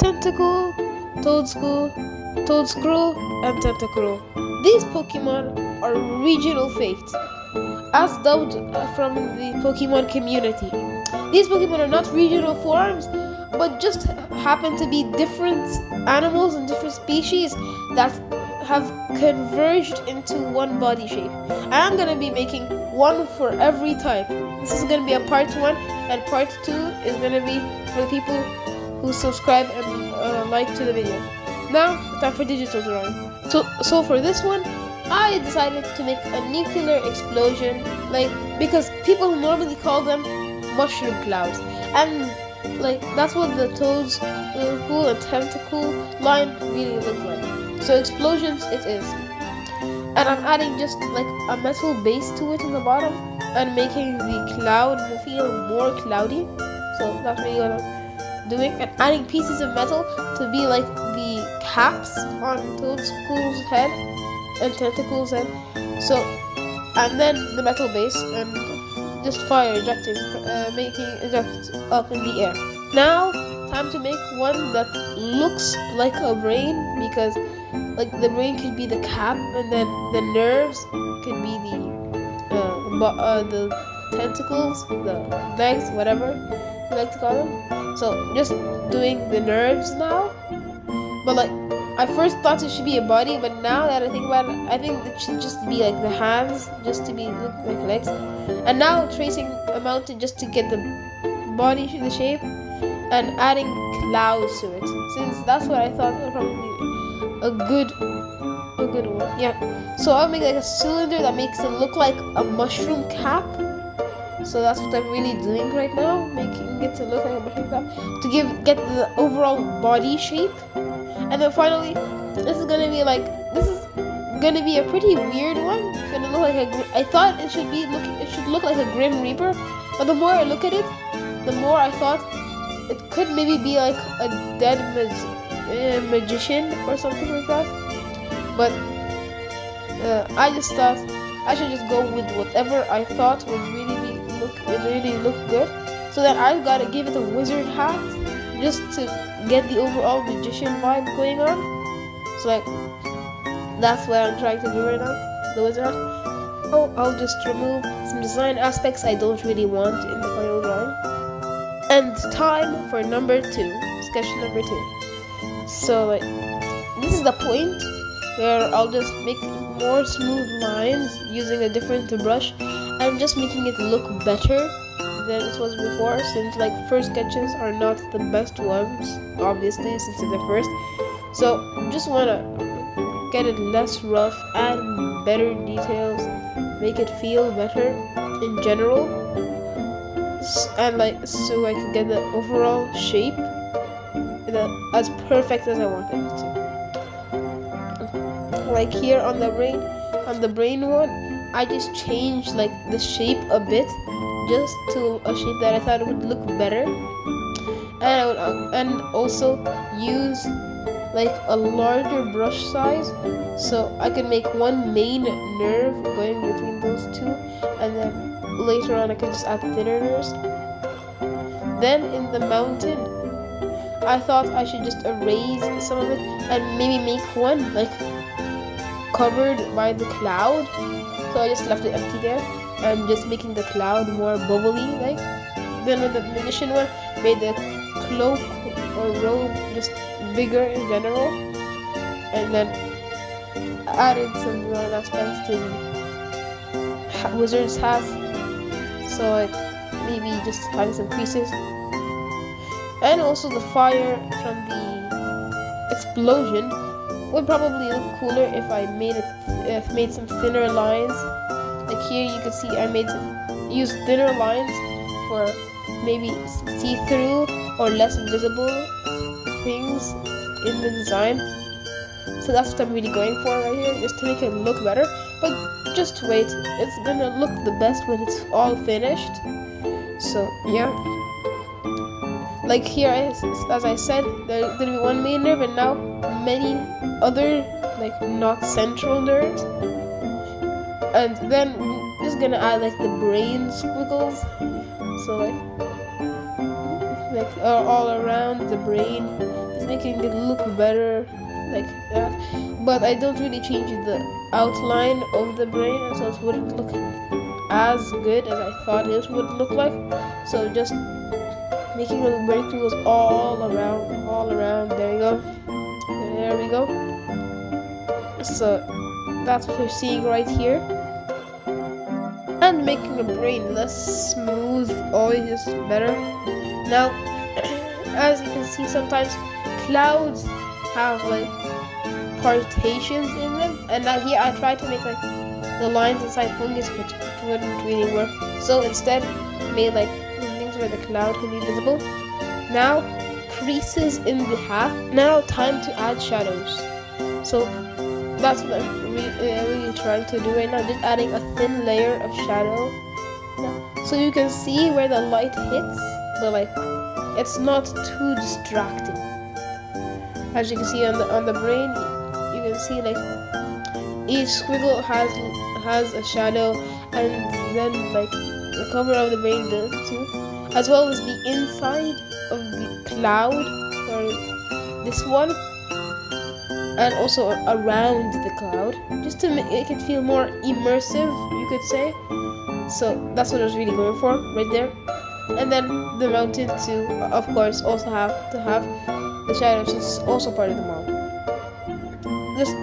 Tentacool, Toadscrew, and Tentacruel. These Pokemon are regional fates, as dubbed from the Pokemon community. These Pokemon are not regional forms, but just happen to be different animals and different species that have converged into one body shape. I'm gonna be making one for every type. This is gonna be a part 1, and part 2 is gonna be for the people who subscribe and like to the video. Now, time for digital drawing. So for this one, I decided to make a nuclear explosion, because people normally call them mushroom clouds, and that's what the Toadscrew and Tentacool line really look like. So explosions it is. And I'm adding just a metal base to it in the bottom and making the cloud feel more cloudy. So that's really what I'm doing. And adding pieces of metal to be like the caps on Toadscrew's head and Tentacle's head. So, and then the metal base and just fire ejecting, making eject up in the air. Now, time to make one that looks like a brain, because the brain could be the cap, and then the nerves could be the tentacles, the legs, whatever you like to call them. So just doing the nerves now. But I first thought it should be a body, but now that I think about it, I think it should just be the hands, just to look like legs. And now tracing a mountain just to get the body, the shape, and adding clouds to it, since that's what I thought would probably be a good one. Yeah. So I'll make a cylinder that makes it look like a mushroom cap. So that's what I'm really doing right now, making it to look like a mushroom cap to get the overall body shape. And then finally, this is gonna be a pretty weird one. It's gonna look like I thought it should look like a Grim Reaper, but the more I look at it, the more I thought it could maybe be like a dead magician or something like that. But I just thought I should just go with whatever I thought would really look good. So then I gotta give it a wizard hat just to get the overall magician vibe going on. So that's what I'm trying to do right now, the wizard hat. Oh, I'll just remove some design aspects I don't really want in the final drawing. And time for number 2, sketch number 2. So this is the point where I'll just make more smooth lines using a different brush and just making it look better than it was before, since first sketches are not the best ones, obviously, since it's the first. So just wanna get it less rough, add better details, make it feel better in general, and so I can get the overall shape as perfect as I want it to. Here on the brain one, I just changed the shape a bit, just to a shape that I thought it would look better, and I would and also use a larger brush size, so I could make one main nerve going between those two, and then later on I could just add thinner nerves. Then in the mountain, I thought I should just erase some of it and maybe make one covered by the cloud. So I just left it empty there and just making the cloud more bubbly Then with the magician one, made the cloak or robe just bigger in general, and then added some design aspects to the wizard's hat. So maybe just having some creases, and also the fire from the explosion would probably look cooler if I made some thinner lines. Here you can see I used thinner lines for maybe see-through or less visible things in the design. So that's what I'm really going for right here, just to make it look better. But just wait, it's gonna look the best when it's all finished. So yeah. Here, as I said, there's gonna be one main nerve, and now many other not central nerves. And then I'm just gonna add the brain squiggles, so all around the brain, It's making it look better like that. But I don't really change the outline of the brain, so it wouldn't look as good as I thought it would look like. So just making the brain tools all around. There you go. There we go. So that's what you're seeing right here. And making the brain less smooth always is better. Now, as you can see, sometimes clouds have like partitions in them, and now here I tried to make like the lines inside fungus, but it wouldn't really work. So instead, made like things where the cloud can be visible. Now, creases in the hat. Now, time to add shadows. So that's what I'm really trying to do right now. Just adding a thin layer of shadow, so you can see where the light hits, but like it's not too distracting. As you can see on the brain, you can see like each squiggle has a shadow, and then like the cover of the brain does too, as well as the inside of the cloud or this one, and also around the cloud, just to make it feel more immersive, you could say. So that's what I was really going for right there. And then the mountain too, of course, also have to have the shadows. It's also part of the model. Just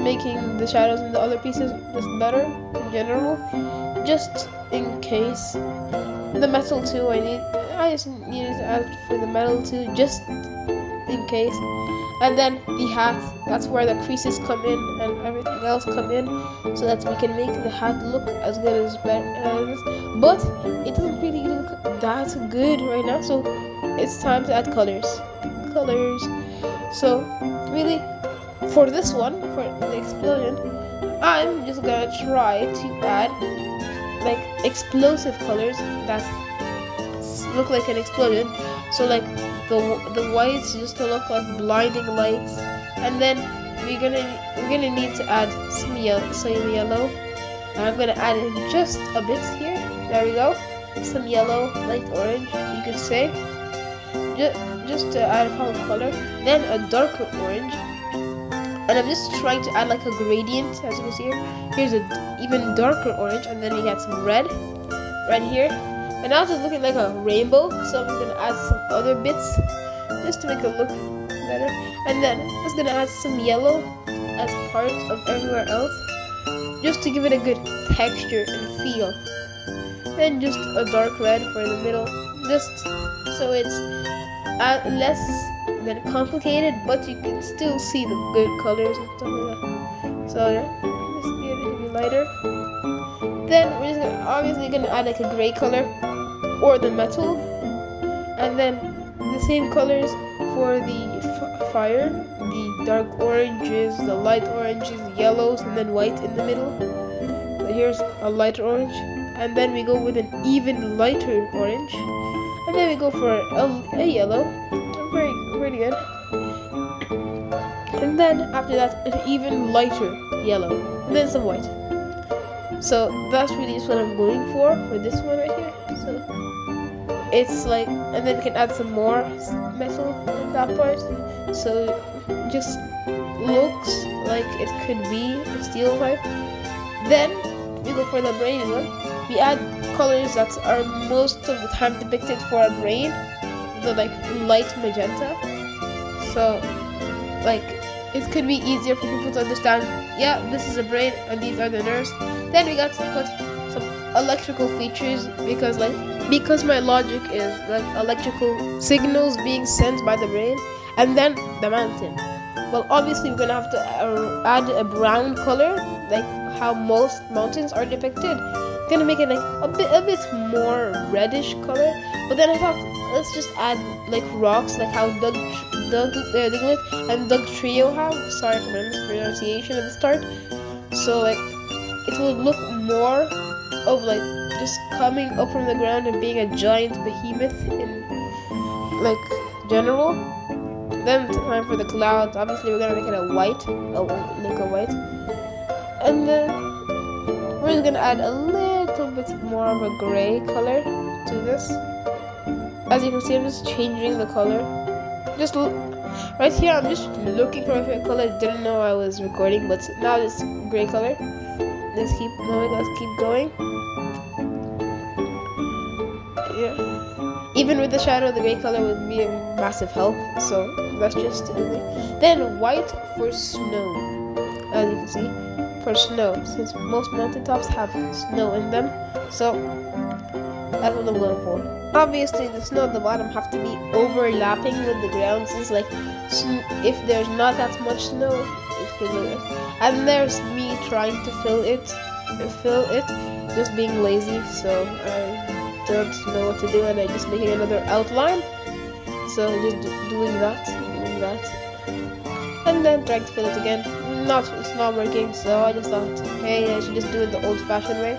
making the shadows in the other pieces just better in general, just in case. The metal too, I just needed to add for the metal too, just in case. And then the hat, that's where the creases come in and everything else come in, so that we can make the hat look as good as better. But it doesn't really look that good right now, so it's time to add colors. So really, for this one, for the explosion, I'm just gonna try to add like explosive colors that look like an explosion. So like the whites just to look like blinding lights, and then we're gonna need to add some yellow. And I'm gonna add in just a bit here. There we go. Some yellow, light orange, you could say. Just to add a pop of color. Then a darker orange. And I'm just trying to add like a gradient, as you can see here. Here's an even darker orange, and then we got some red right here. And now it's looking like a rainbow, so I'm just gonna add some other bits just to make it look better. And then I'm just gonna add some yellow as part of everywhere else, just to give it a good texture and feel. And just a dark red for the middle, just so it's less than complicated, but you can still see the good colors and stuff like that. So yeah, just get it to be lighter. Then we're just obviously gonna add like a gray color or the metal, and then the same colors for the fire, the dark oranges, the light oranges, the yellows, and then white in the middle. So here's a light orange, and then we go with an even lighter orange, and then we go for a yellow. Pretty good. And then after that, an even lighter yellow, and then some white. So that's really just what I'm going for this one right here. So it's like, and then we can add some more metal in that part, so it just looks like it could be a steel type. Then we go for the brain one. We add colors that are most of the time depicted for a brain, the like light magenta. So like it could be easier for people to understand, yeah, this is a brain and these are the nerves. Then we got to put some electrical features, because my logic is like electrical signals being sent by the brain. And then the mountain. Well, obviously we're gonna have to add a brown color, like how most mountains are depicted. Gonna make it like a bit more reddish color. But then I thought, let's just add like rocks, like how Doug and Doug Trio have. Sorry for my mispronunciation at the start. So like it will look more of like just coming up from the ground and being a giant behemoth in like general. Then time for the clouds. Obviously we're gonna make it a white, and then we're just gonna add a little bit more of a gray color to this. As you can see, I'm just changing the color. Just Right here, I'm just looking for my favorite color. Didn't know I was recording, but now it's gray color. Let's keep going. Let's keep going. Yeah. Even with the shadow, the gray color would be a massive help. So that's just it. Then white for snow, as you can see, for snow, since most mountaintops have snow in them. So that's what I'm going for. Obviously, the snow at the bottom have to be overlapping with the ground, since like if there's not that much snow, it can look. And there's me trying to fill it, just being lazy. So I don't know what to do, and I'm just making another outline. So just doing that, and then trying to fill it again. It's not working. So I just thought, hey, I should just do it the old-fashioned way.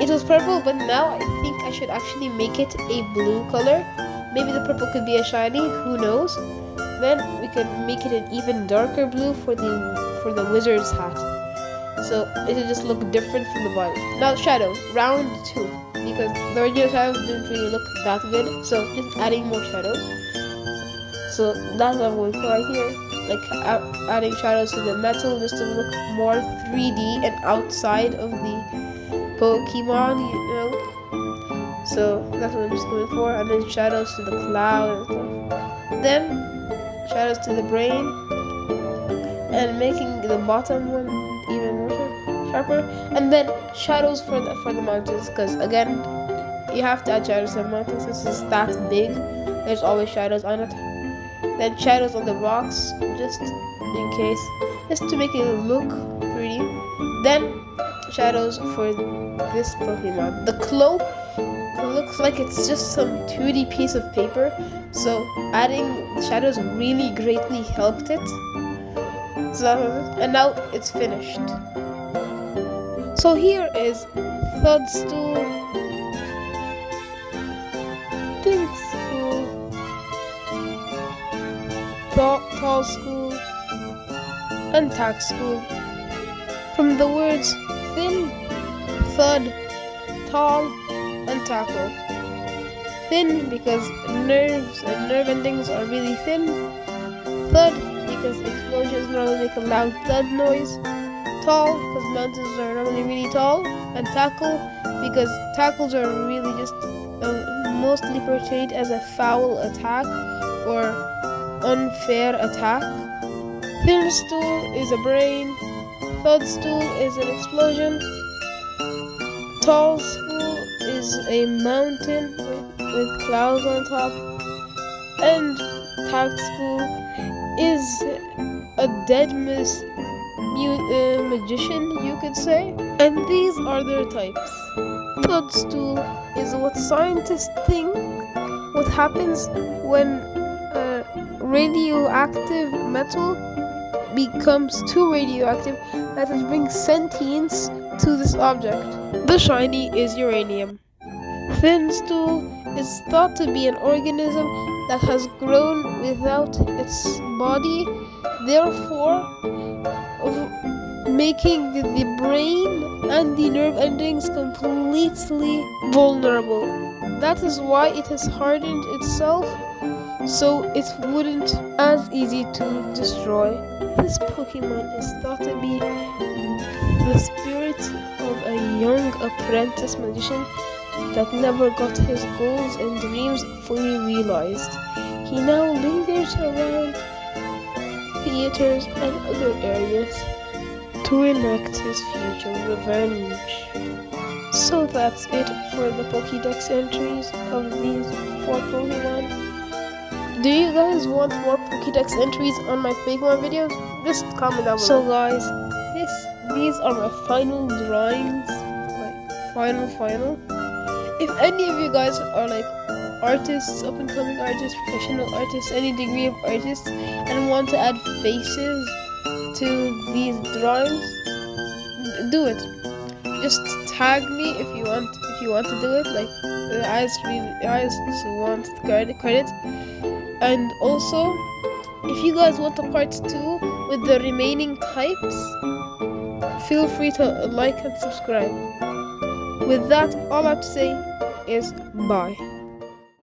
It was purple, but now I think I should actually make it a blue color. Maybe the purple could be a shiny, who knows? Then we could make it an even darker blue for the wizard's hat. So it will just look different from the body. Now shadow, round 2, because the original shadows didn't really look that good. So just adding more shadows. So that's what I'm going for right here. Like adding shadows to the metal just to look more 3D and outside of the Pokemon, you know. So that's what I'm just going for. And then shadows to the cloud and stuff. Then shadows to the brain, and making the bottom one even more sharper. And then shadows for the mountains, because again, you have to add shadows to the mountains since it's that big. There's always shadows on it. Then shadows on the rocks, just in case, just to make it look pretty. Then shadows for this Pokemon. The cloak looks like it's just some 2D piece of paper, so adding the shadows really greatly helped it. And now it's finished. So here is Thudstool, Thinkschool, Tallschool, and Taxschool. From the words thin, thud, tall, and tackle. Thin because nerves and nerve endings are really thin. Thud because explosions normally make a loud thud noise. Tall because mountains are normally really tall. And tackle because tackles are really just mostly portrayed as a foul attack or unfair attack. Thinstool is a brain. Thudstool is an explosion. Tallschool is a mountain with clouds on top. And Taxschool is a dead magician, you could say. And these are their types. Thudstool is what scientists think what happens when radioactive metal becomes too radioactive that it brings sentience to this object. The shiny is uranium. Thinstool is thought to be an organism that has grown without its body, therefore making the brain and the nerve endings completely vulnerable. That is why it has hardened itself so it wouldn't as easy to destroy. This Pokemon is thought to be the spirit of a young apprentice magician that never got his goals and dreams fully realized. He now lingers around theaters and other areas to enact his future revenge. So that's it for the Pokédex entries of these 4 Pokemon. Do you guys want more Pokédex entries on my Pokemon videos? Just comment down below. So guys, these are my final drawings, like final. If any of you guys are like artists, up and coming artists, professional artists, any degree of artists, and want to add faces to these drawings, do it. Just tag me if you want to do it. Like the eyes want credit. And also, if you guys want a part 2 with the remaining types, feel free to like and subscribe. With that, all I have to say is bye.